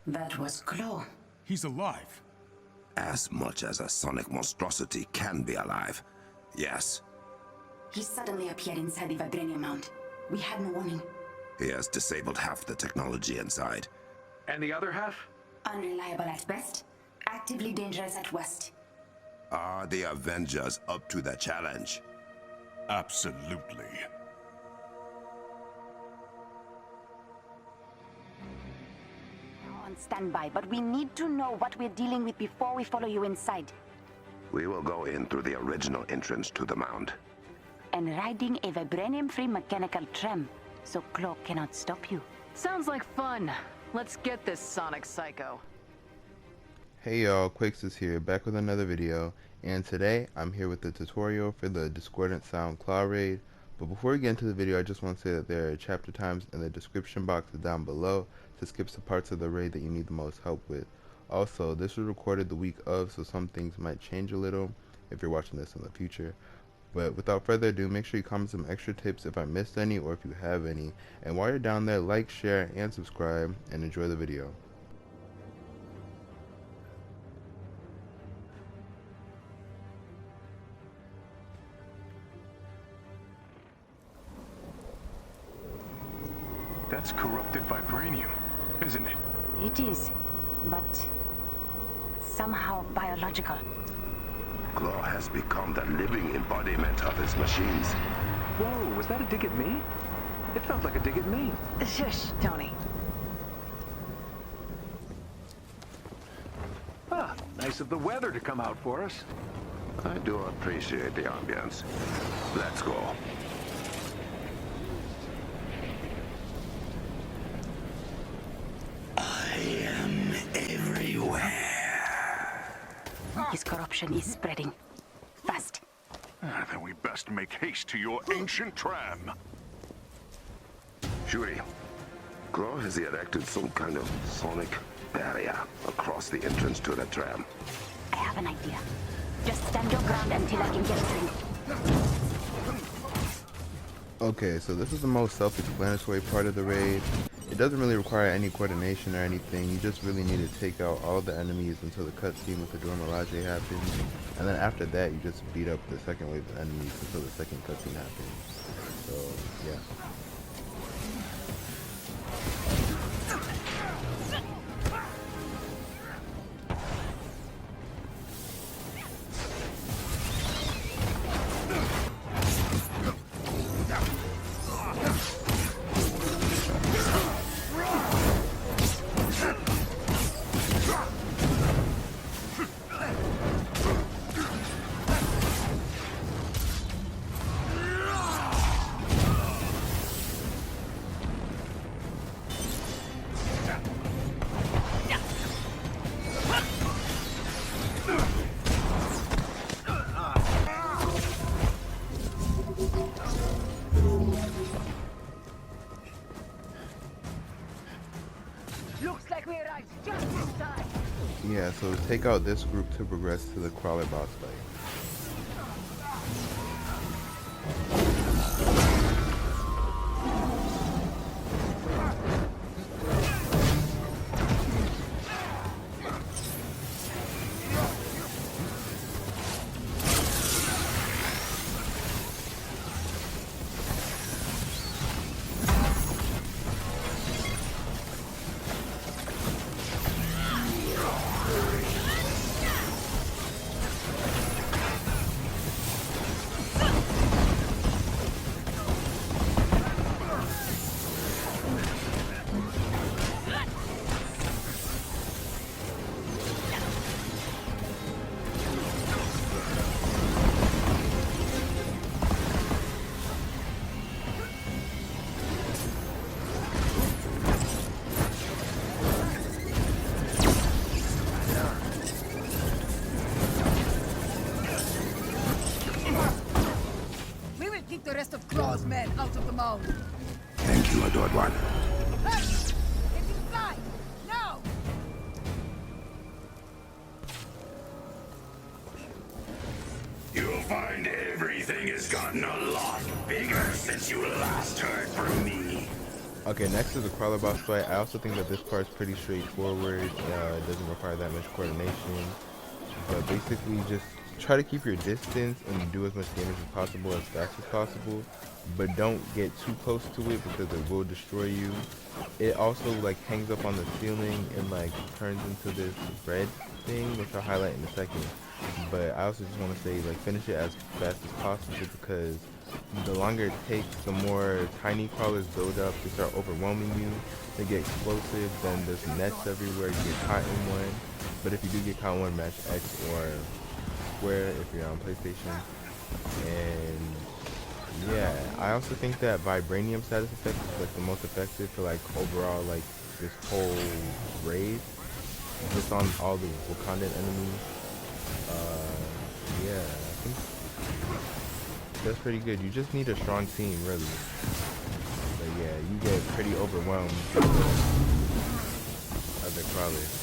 That was Klaw. He's alive. As much as a sonic monstrosity can be alive. Yes. He suddenly appeared inside the vibranium mount. We had no warning. He has disabled half the technology inside. And the other half? Unreliable at best, actively dangerous at worst. Are the Avengers up to the challenge? Absolutely. On standby, but we need to know what we're dealing with before we follow you inside. We will go in through the original entrance to the mound. And riding a vibranium-free mechanical tram, so Klaw cannot stop you. Sounds like fun. Let's get this Sonic Psycho. Hey y'all, Quakes here, back with another video, and today I'm here with the tutorial for the Discordant Sound Klaw raid. But before we get into the video, I just want to say that there are chapter times in the description box down below to skip some parts of the raid that you need the most help with. Also, this was recorded the week of, so some things might change a little if you're watching this in the future. But without further ado, make sure you comment some extra tips if I missed any or if you have any. And while you're down there, like, share, and subscribe, and enjoy the video. That's corrupted vibranium, isn't it? It is, but somehow biological. Klaw has become the living embodiment of his machines. Whoa, was that a dig at me? It felt like a dig at me. Shush, Tony. Ah, nice of the weather to come out for us. I do appreciate the ambience. Let's go. I am everywhere. His corruption is spreading. Fast. Then we best make haste to your ancient tram. Shuri, Klaw has erected some kind of sonic barrier across the entrance to the tram. I have an idea. Just stand your ground until I can get through. Okay, so this is the most self-explanatory part of the raid. It doesn't really require any coordination or anything. You just really need to take out all the enemies until the cutscene with the Dora Milaje happens. And then after that, you just beat up the second wave of enemies until the second cutscene happens. So, yeah. Looks like we arrived just in time. Yeah, so take out this group to progress to the crawler boss fight. The rest of Klaw's men out of the mound. Thank you, adored one. Hey! Get inside! Now! You'll find everything has gotten a lot bigger since you last heard from me. Okay, next is the crawler boss fight. I also think that this part is pretty straightforward. It doesn't require that much coordination. But basically just try to keep your distance and do as much damage as possible as fast as possible. But don't get too close to it because it will destroy you. It also like hangs up on the ceiling and like turns into this red thing, which I'll highlight in a second. But I also just want to say like finish it as fast as possible because the longer it takes, the more tiny crawlers build up. They start overwhelming you. They get explosive. Then there's nets everywhere. You get caught in one. But if you do get caught in one, match X or square if you're on PlayStation. And yeah, I also think that vibranium status effect is like the most effective for like overall like this whole raid, just on all the Wakandan enemies. Yeah, I think that's pretty good. You just need a strong team, really. But yeah, you get pretty overwhelmed with the other crawlers.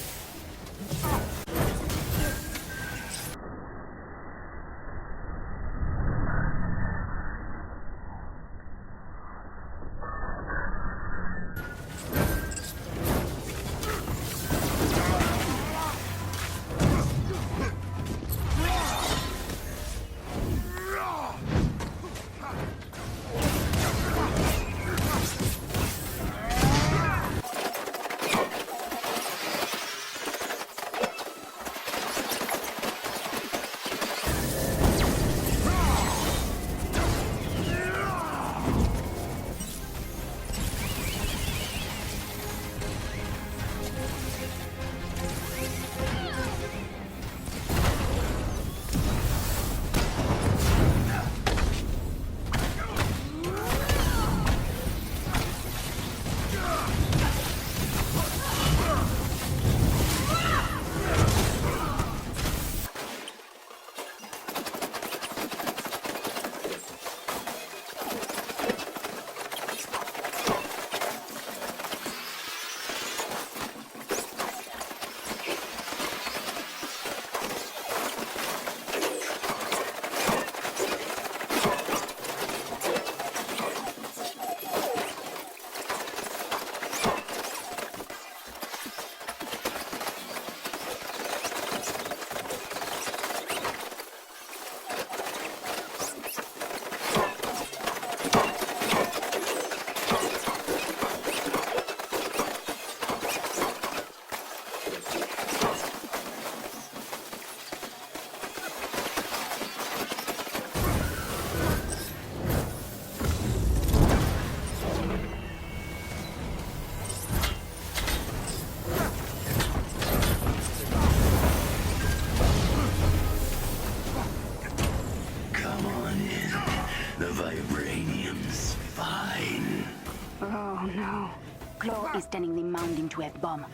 Klaw is turning the mound into a bomb.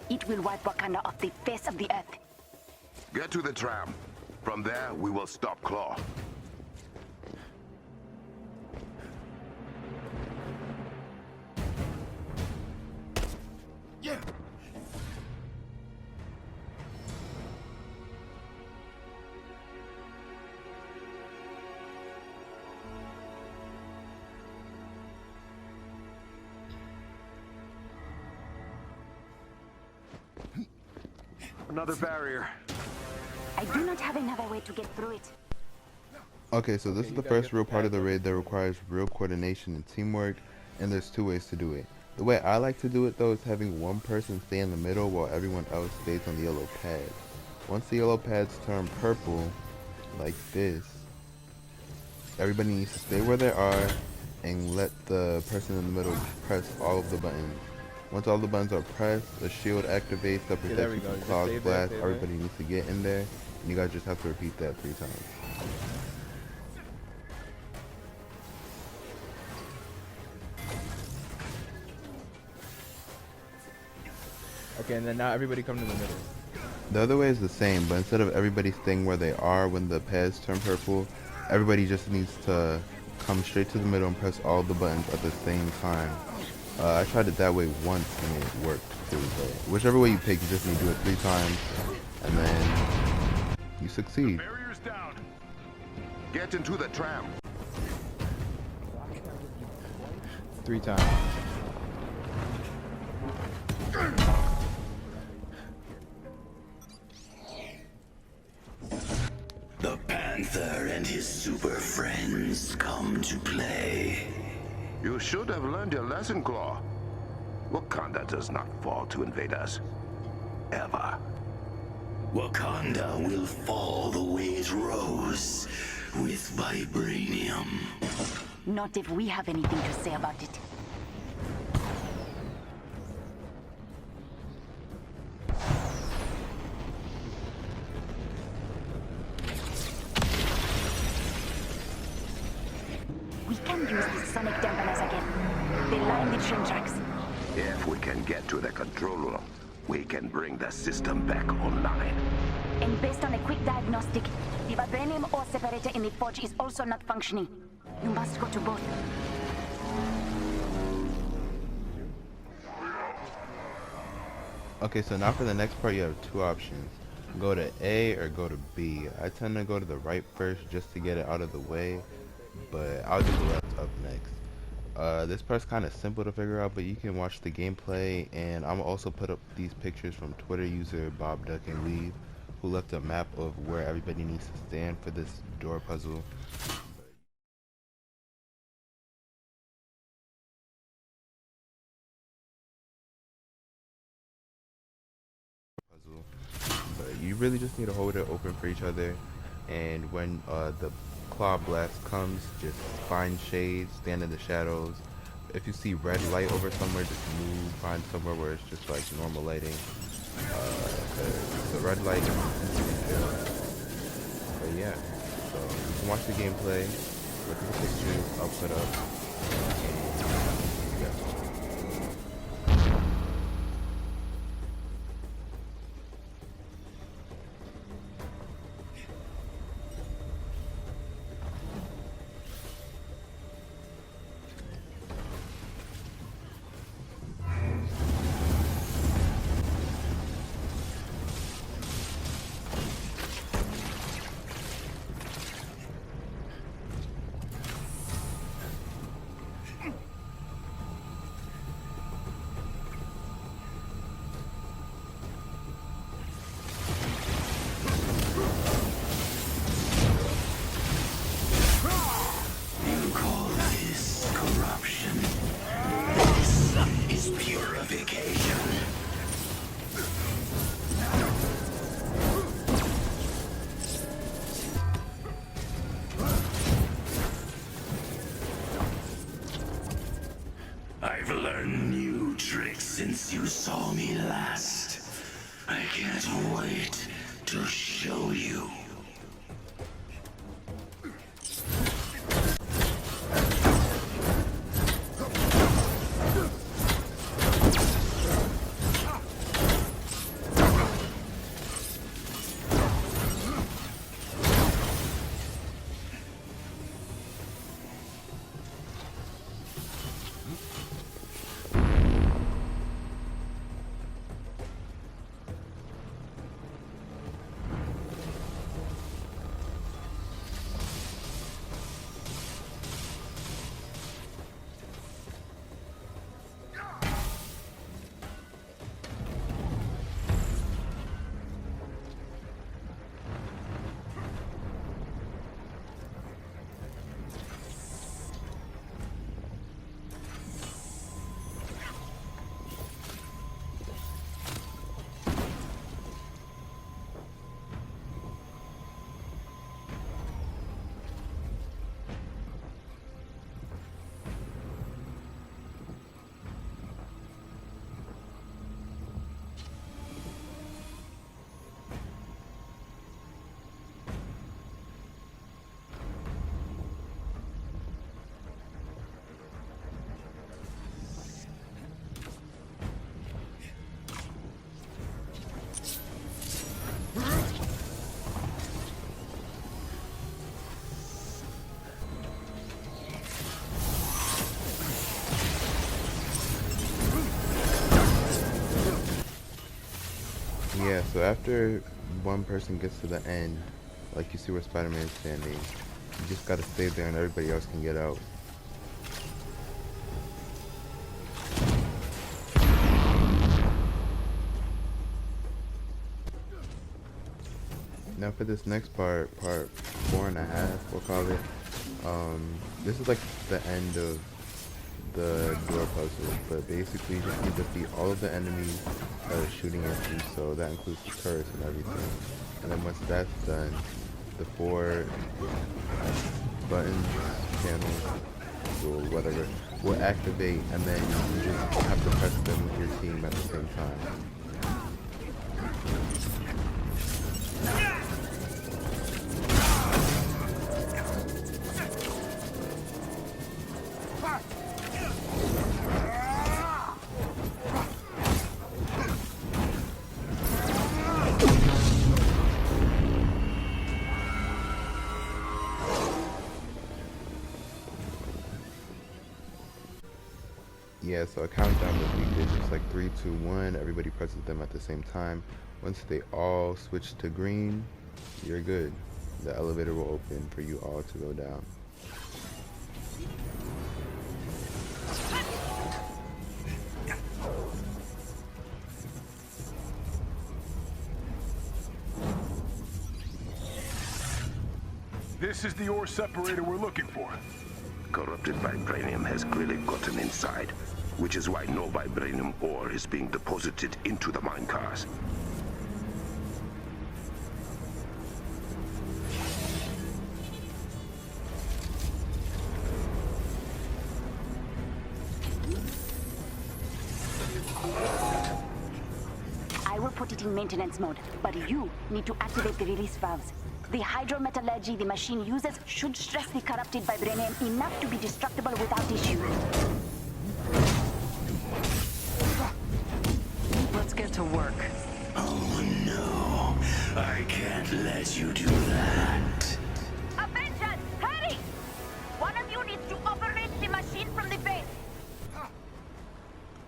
It will wipe Wakanda off the face of the earth. Get to the tram. From there, we will stop Klaw. Yeah. Another barrier. I do not have another way to get through it. Okay, so this is the first real part of the raid that requires real coordination and teamwork, and there's two ways to do it. The way I like to do it though is having one person stay in the middle while everyone else stays on the yellow pad. Once the yellow pads turn purple, like this, everybody needs to stay where they are and let the person in the middle press all of the buttons. Once all the buttons are pressed, the shield activates that protects you from Klaw's blast. Everybody needs to get in there, and you guys just have to repeat that 3 times. Okay, and then now everybody come to the middle. The other way is the same, but instead of everybody staying where they are when the pads turn purple, everybody just needs to come straight to the middle and press all the buttons at the same time. I tried it that way once and it worked too, but whichever way you pick, you just need to do it 3 times, and then you succeed. Barriers down. Get into the tram. 3 times. The Panther and his super friends come to play. You should have learned your lesson, Klaw. Wakanda does not fall to invade us. Ever. Wakanda will fall the way it rose, with vibranium. Not if we have anything to say about it. We can use the sonic dampeners again. They line the train tracks. If we can get to the control room, we can bring the system back online. And based on a quick diagnostic, the vibranium ore separator in the forge is also not functioning. You must go to both. Okay, so now for the next part, you have two options. Go to A or go to B. I tend to go to the right first just to get it out of the way, but I'll do the left up next. This part's kind of simple to figure out, but you can watch the gameplay, and I'm also put up these pictures from Twitter user Bob Duck and Leave, who left a map of where everybody needs to stand for this door puzzle. But you really just need to hold it open for each other, and when the claw blast comes, just find shade, stand in the shadows. If you see red light over somewhere, just move, find somewhere where it's just like normal lighting. The red light is easy to kill. But yeah, so you can watch the gameplay, look at the pictures I'll put up, and yeah. I've learned new tricks since you saw me last. I can't wait to show you. Yeah, so after one person gets to the end, like you see where Spider-Man is standing, you just gotta stay there and everybody else can get out. Now for this next part 4.5, we'll call it. This is like the end of the door puzzle, but basically you just need to defeat all of the enemies that are shooting at you, so that includes the turrets and everything. And then once that's done, the 4 buttons, channels, or whatever, will activate, and then you just have to press them with your team at the same time. Yeah, so a countdown would be good, just like 3, 2, 1, everybody presses them at the same time. Once they all switch to green, you're good. The elevator will open for you all to go down. This is the ore separator we're looking for. Corrupted vibranium has clearly gotten inside, which is why no vibranium ore is being deposited into the minecars. I will put it in maintenance mode, but you need to activate the release valves. The hydrometallurgy the machine uses should stress the corrupted vibranium enough to be destructible without issue. Let's get to work. Oh no, I can't let you do that. Avengers, hurry! One of you needs to operate the machine from the base.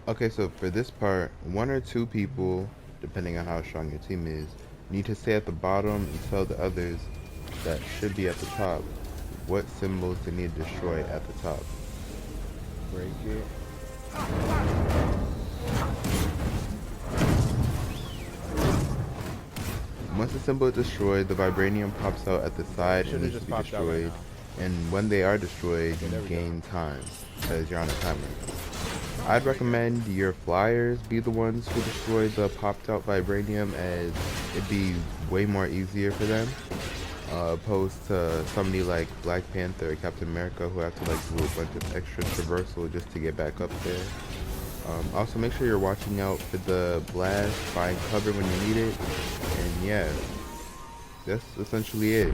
Okay, so for this part, 1 or 2 people, depending on how strong your team is, need to stay at the bottom and tell the others that should be at the top what symbols they need to destroy at the top. Break it. Once the symbol is destroyed, the vibranium pops out at the side and needs to be destroyed. And when they are destroyed, you gain time, because you're on a timer. I'd recommend your flyers be the ones who destroy the popped out vibranium, as it'd be way more easier for them, opposed to somebody like Black Panther or Captain America who have to like do a bunch of extra traversal just to get back up there. Also make sure you're watching out for the blast, find cover when you need it, and yeah, that's essentially it.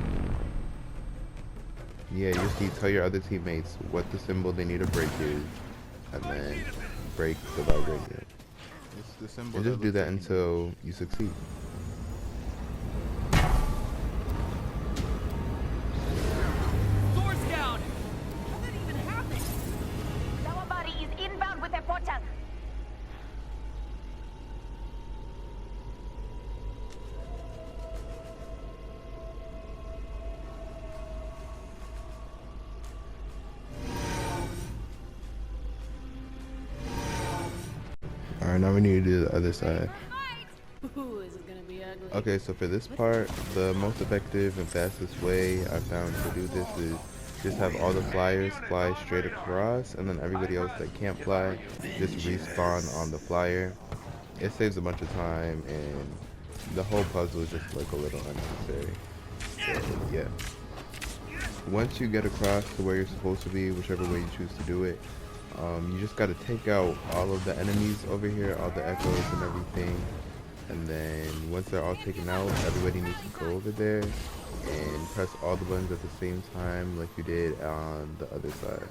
Yeah, you just need to tell your other teammates what the symbol they need to break is, and then break the vibranium. It's the symbol. And just do that until you succeed. Doors down! How did it even happen? Zawavari is inbound with a portal. Alright, now we need to do the other side. Ooh, this is gonna be ugly. Okay, so for this part, the most effective and fastest way I found to do this is just have all the flyers fly straight across, and then everybody else that can't fly just respawn on the flyer. It saves a bunch of time, and the whole puzzle is just like a little unnecessary. So yeah. Once you get across to where you're supposed to be, whichever way you choose to do it, you just got to take out all of the enemies over here, all the echoes and everything. And then once they're all taken out, everybody needs to go over there and press all the buttons at the same time like you did on the other side,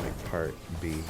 like part B.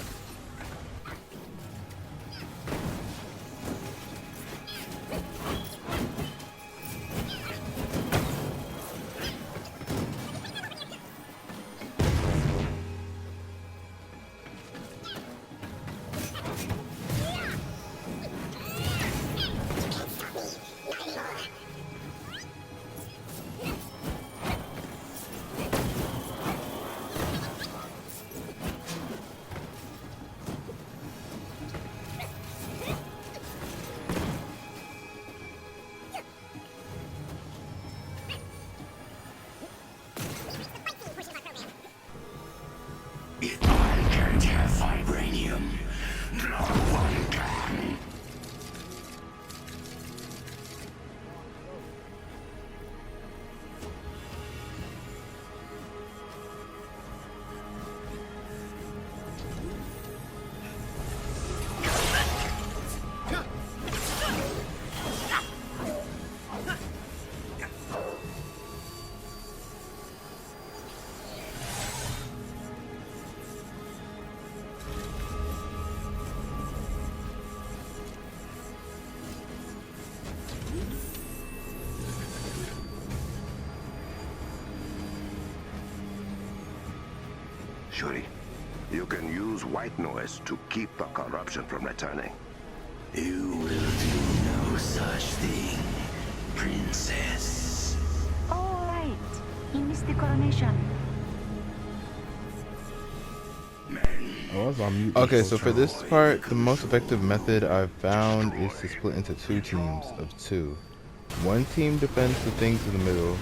century. You can use white noise to keep the corruption from returning. You will do no such thing, princess. All right. He missed the coronation. Okay, so for this part, the most effective method I've found is to split into two teams of two. One team defends the things in the middle,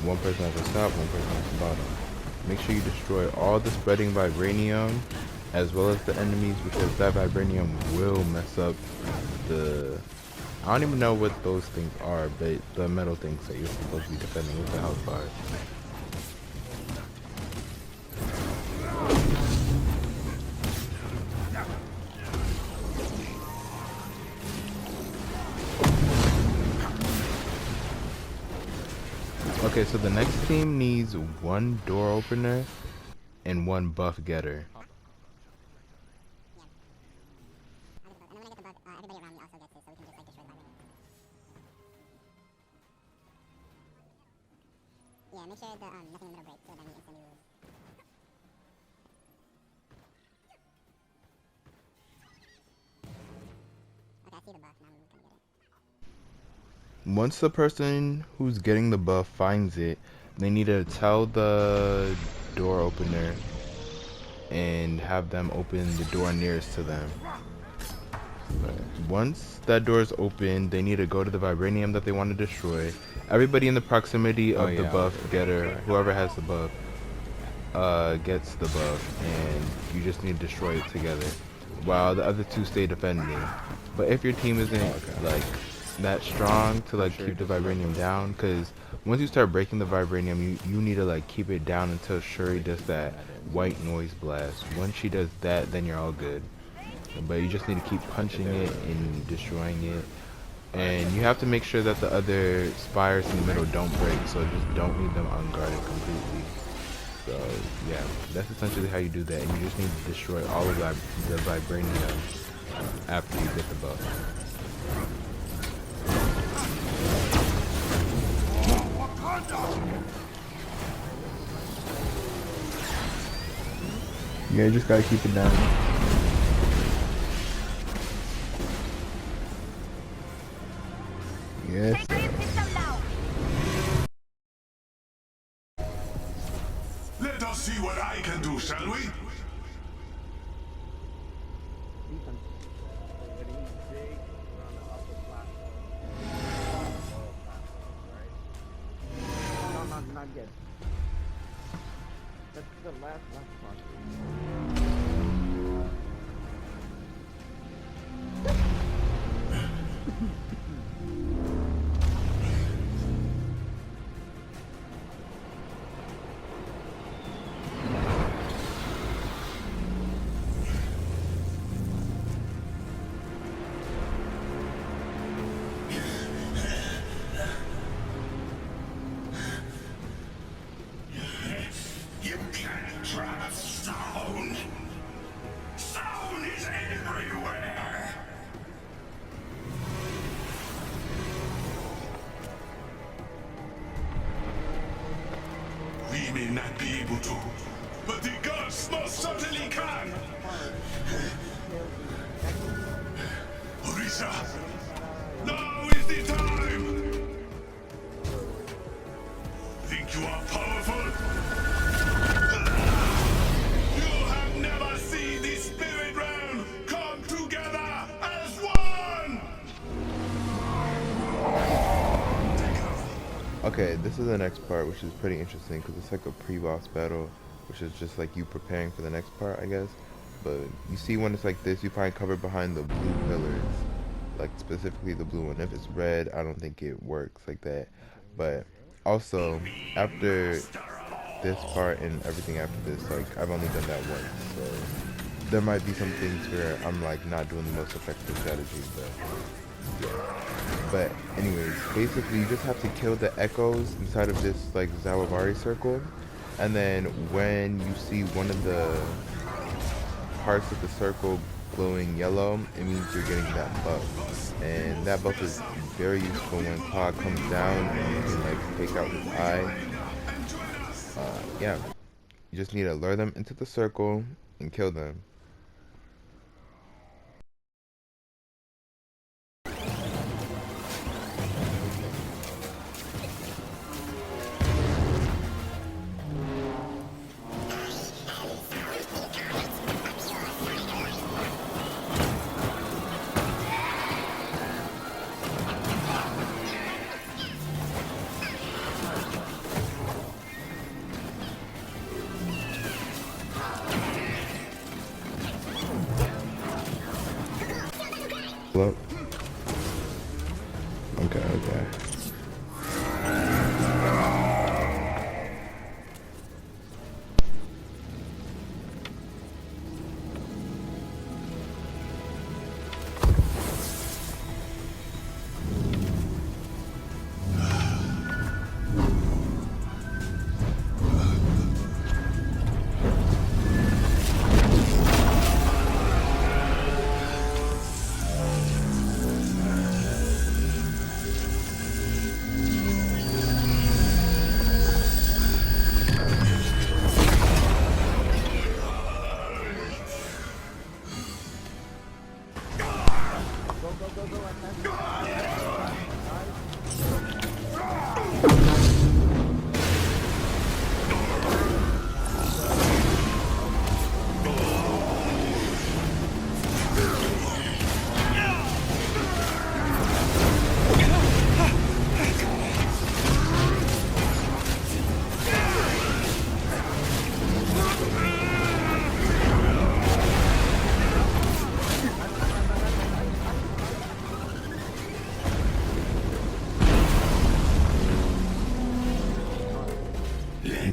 one person at the top, one person at the bottom. Make sure you destroy all the spreading vibranium as well as the enemies, because that vibranium will mess up the... I don't even know what those things are, but the metal things that you're supposed to be defending with the health bar. Okay, so the next team needs one door opener and one buff getter. Yeah, make sure the nothing in the middle breaks, so then we instantly lose. Okay, I see the buff, now I'm gonna get it. Once the person who's getting the buff finds it, they need to tell the door opener and have them open the door nearest to them. Once that door is open, they need to go to the vibranium that they want to destroy. Everybody in the proximity of the buff getter, whoever has the buff, gets the buff, and you just need to destroy it together while the other two stay defending. But if your team isn't like that strong to like keep the vibranium down, because once you start breaking the vibranium, you need to like keep it down until Shuri does that white noise blast. Once she does that, then you're all good. But you just need to keep punching it and destroying it, and you have to make sure that the other spires in the middle don't break, so just don't leave them unguarded completely. So yeah, that's essentially how you do that, and you just need to destroy all of the vibranium after you get the buff. Yeah, you just gotta keep it down. Yes. Let us see what I can do, shall we? Not yet. That's the last part. You can't trap sound. Sound is everywhere. We may not be able to, but the gods most certainly can. Orisa, now is the time. Think you are powerful? You have never seen the spirit realm come together as one! Okay, this is the next part, which is pretty interesting because it's like a pre-boss battle, which is just like you preparing for the next part, I guess. But you see when it's like this, you find cover behind the blue pillars, like specifically the blue one. If it's red, I don't think it works like that. But also, after this part and everything after this, like I've only done that once, so there might be some things where I'm like not doing the most effective strategy, but yeah. But anyways, basically you just have to kill the echoes inside of this like Zawavari circle, and then when you see one of the parts of the circle glowing yellow, it means you're getting that buff, and that buff is very useful when Klaw comes down and you can like take out his eye. Yeah, You just need to lure them into the circle and kill them. Look. Okay.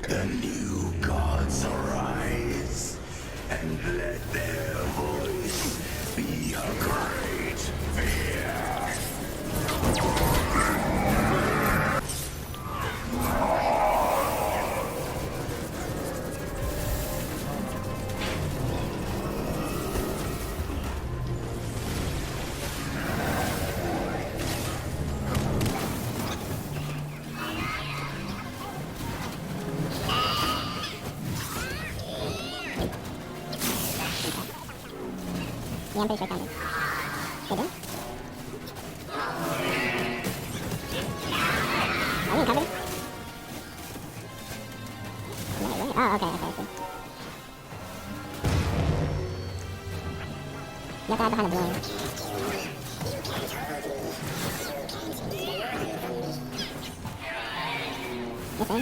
The new gods arise, and let their voice be a great fear. Yeah, I'm pretty sure it's they did? Are you covered? No, oh, okay, I see. You have to hide behind the balloon. You see?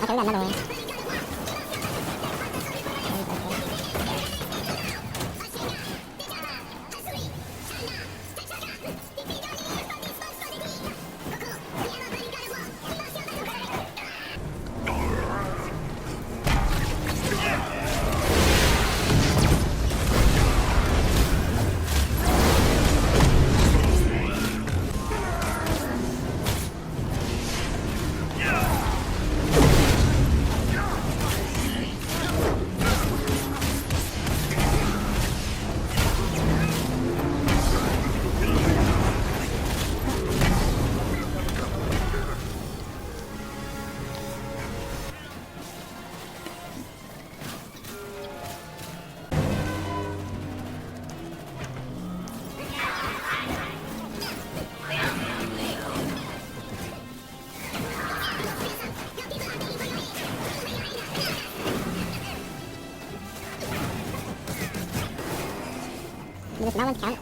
Okay, we got another one. Does no one count?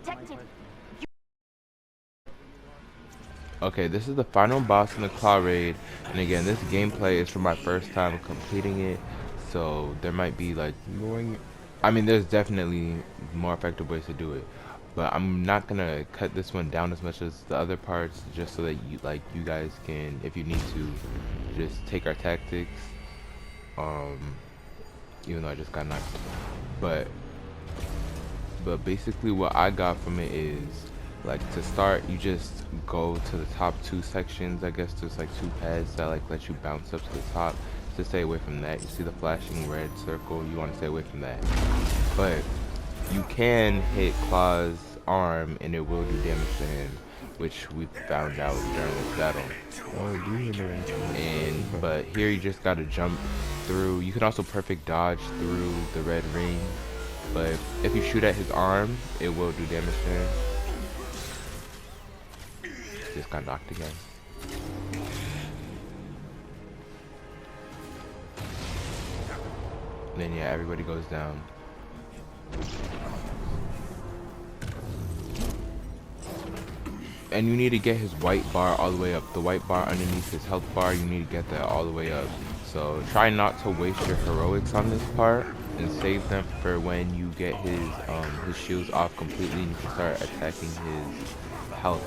protected. Okay, this is the final boss in the Klaw raid, and again, this gameplay is for my first time completing it, so there might be like there's definitely more effective ways to do it, but I'm not gonna cut this one down as much as the other parts, just so that you guys can, if you need to, just take our tactics. Even though I just got knocked, but basically what I got from it is, like, to start, you just go to the top 2 sections. I guess there's like 2 pads that like let you bounce up to the top. To stay away from that, you see the flashing red circle, you want to stay away from that. But you can hit Klaw's arm and it will do damage to him, which we found out during this battle. But here you just gotta jump through. You can also perfect dodge through the red ring, but if you shoot at his arm, it will do damage to him. Just got knocked again. And then yeah, everybody goes down. And you need to get his white bar all the way up. The white bar underneath his health bar, you need to get that all the way up. So try not to waste your heroics on this part, and save them for when you get his shields off completely and you can start attacking his health.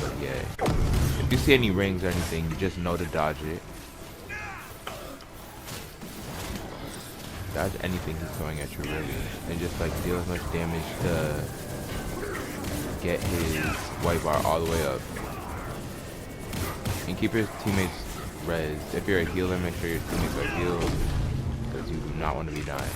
But yeah, if you see any rings or anything, you just know to dodge it. Dodge anything he's throwing at you, really, and just like deal as much damage to get his white bar all the way up. And keep your teammates rezzed. If you're a healer, make sure your teammates are healed, because you do not want to be dying.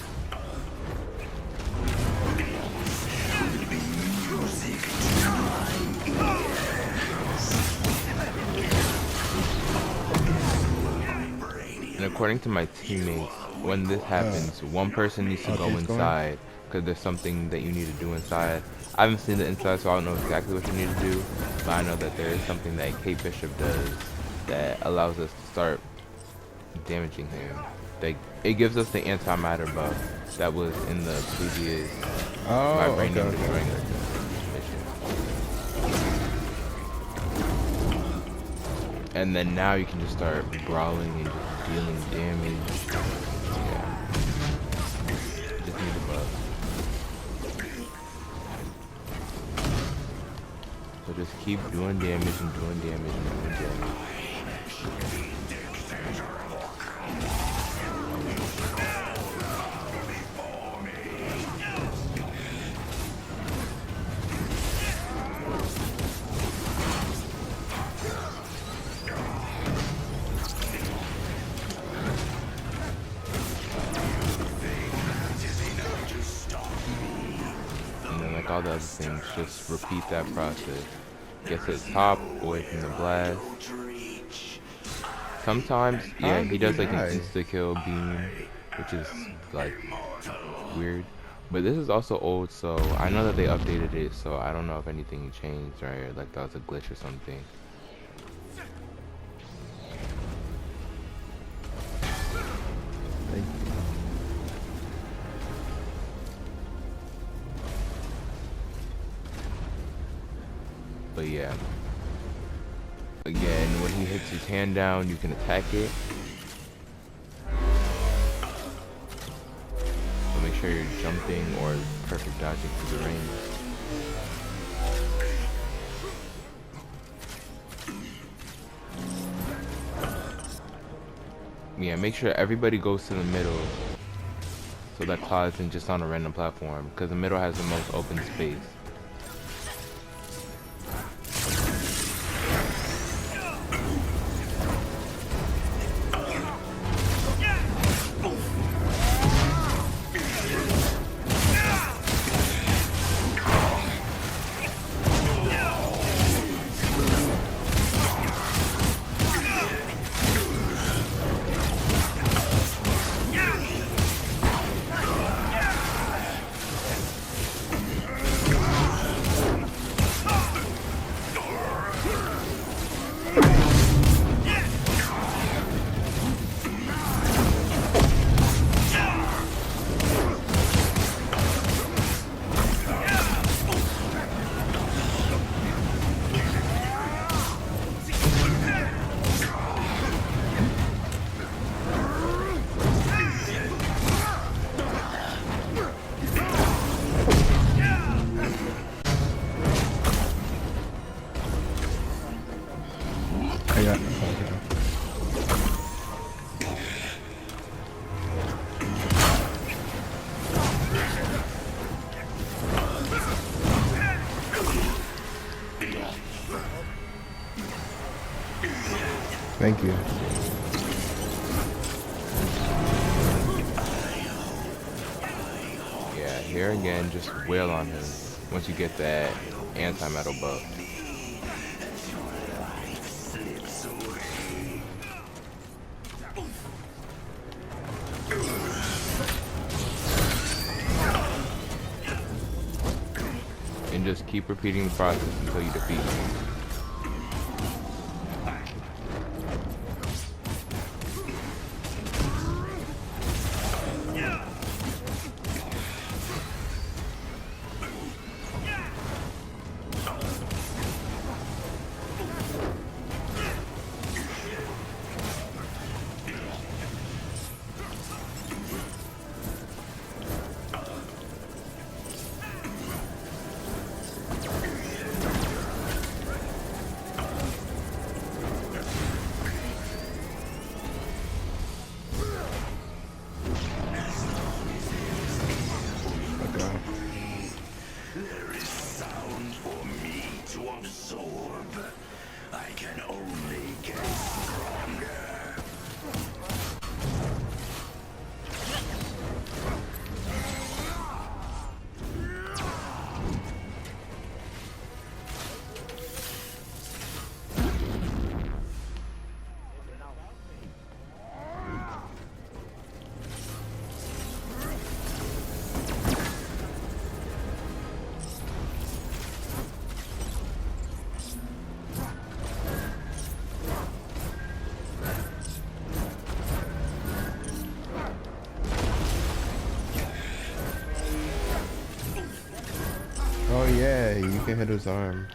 And according to my teammates, when this happens, one person needs to go inside, because there's something that you need to do inside. I haven't seen the inside, so I don't know exactly what you need to do, but I know that there is something that Kate Bishop does that allows us to start damaging him. It gives us the antimatter buff that was in the previous vibranium destroying mission. And then now you can just start brawling and just dealing damage. Yeah. Just need a buff. So just keep doing damage and doing damage and doing damage. All the other things, just repeat that process. Get to the top, away from the blast. Sometimes, yeah, he does like an insta-kill beam, which is like weird. But this is also old, so I know that they updated it, so I don't know if anything changed or like that was a glitch or something. But yeah, again, when he hits his hand down, you can attack it. So make sure you're jumping or perfect dodging through the range. Yeah, make sure everybody goes to the middle so that Klaw isn't just on a random platform, because the middle has the most open space. Thank you. Yeah, here again, just wail on him once you get that anti-metal buff. And just keep repeating the process until you defeat him. Oh yeah, you can hit his arm.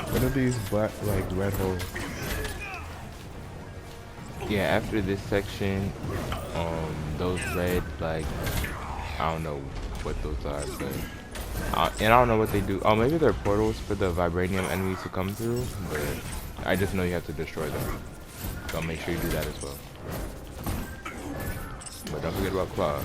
What are these black, like, red holes? Yeah, after this section, those red, like, I don't know what those are, but, and I don't know what they do. Oh, maybe they're portals for the vibranium enemies to come through, but I just know you have to destroy them. So make sure you do that as well. But don't forget about Klaw.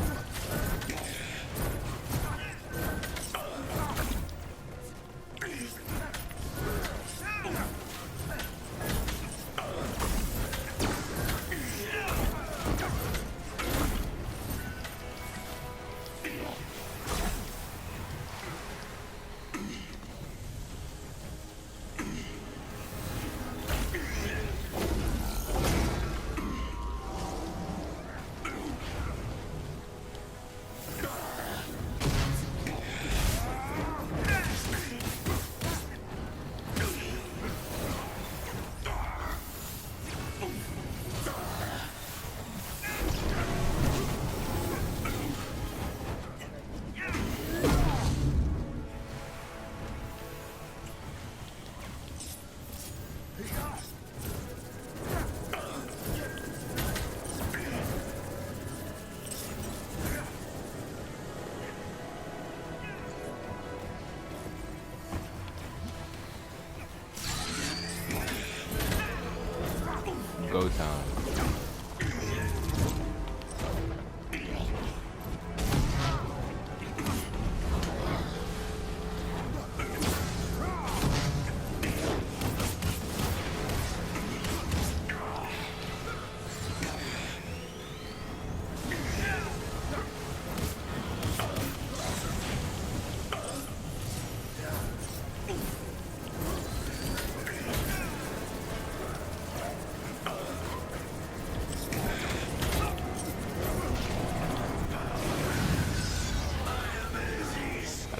Go time.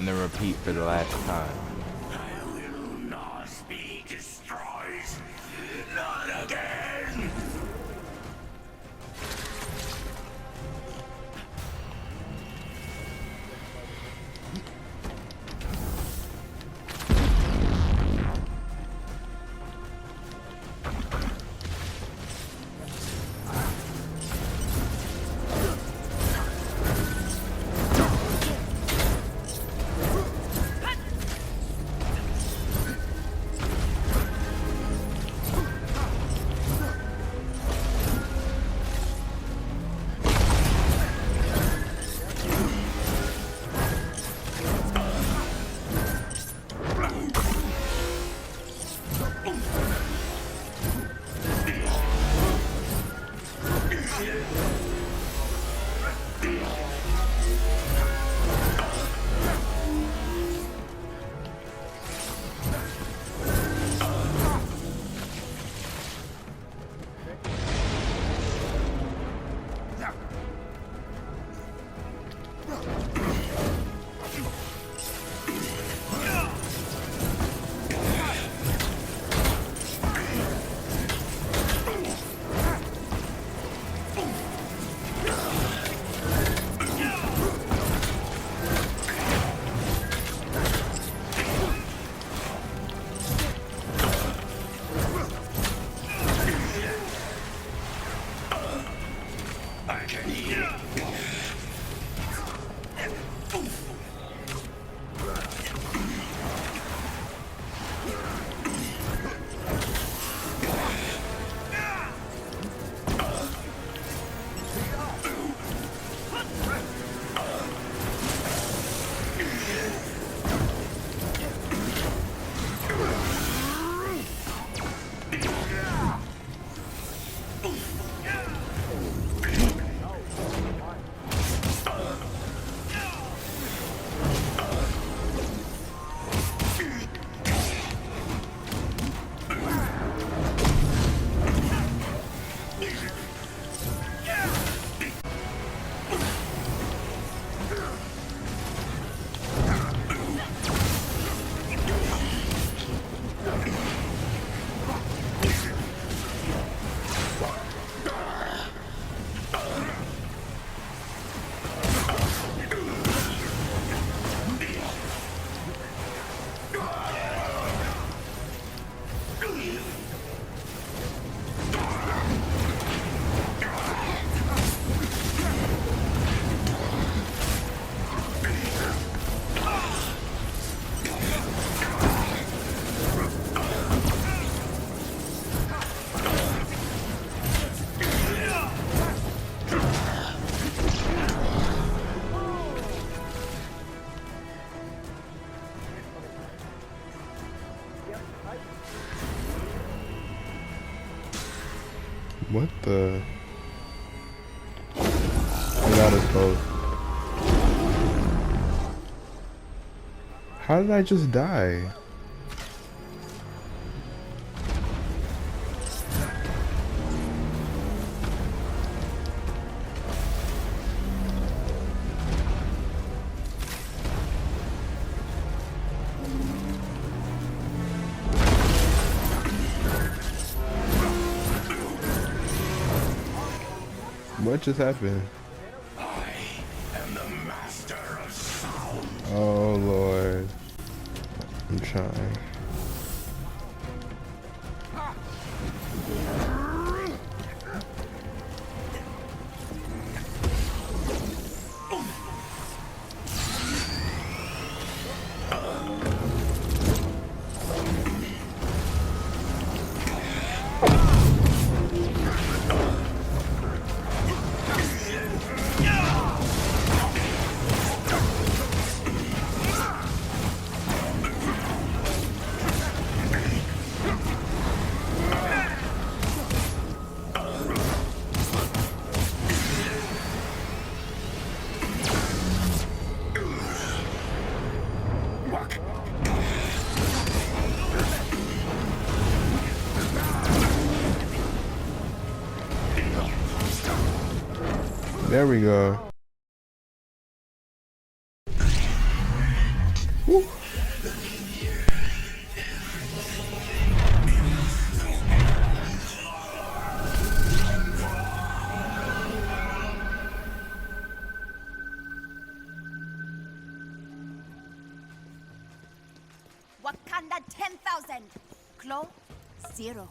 and then repeat for the last time. I will not be destroyed. Not again. What the? I got us both. How did I just die? What just happened? I am the master of sound. Oh Lord. I'm trying. There we go. Wakanda 10,000. Klaw, 0.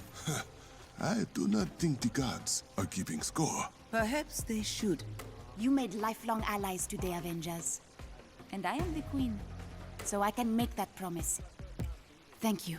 I do not think the gods are keeping score. Perhaps they should. You made lifelong allies today, Avengers. And I am the queen, so I can make that promise. Thank you.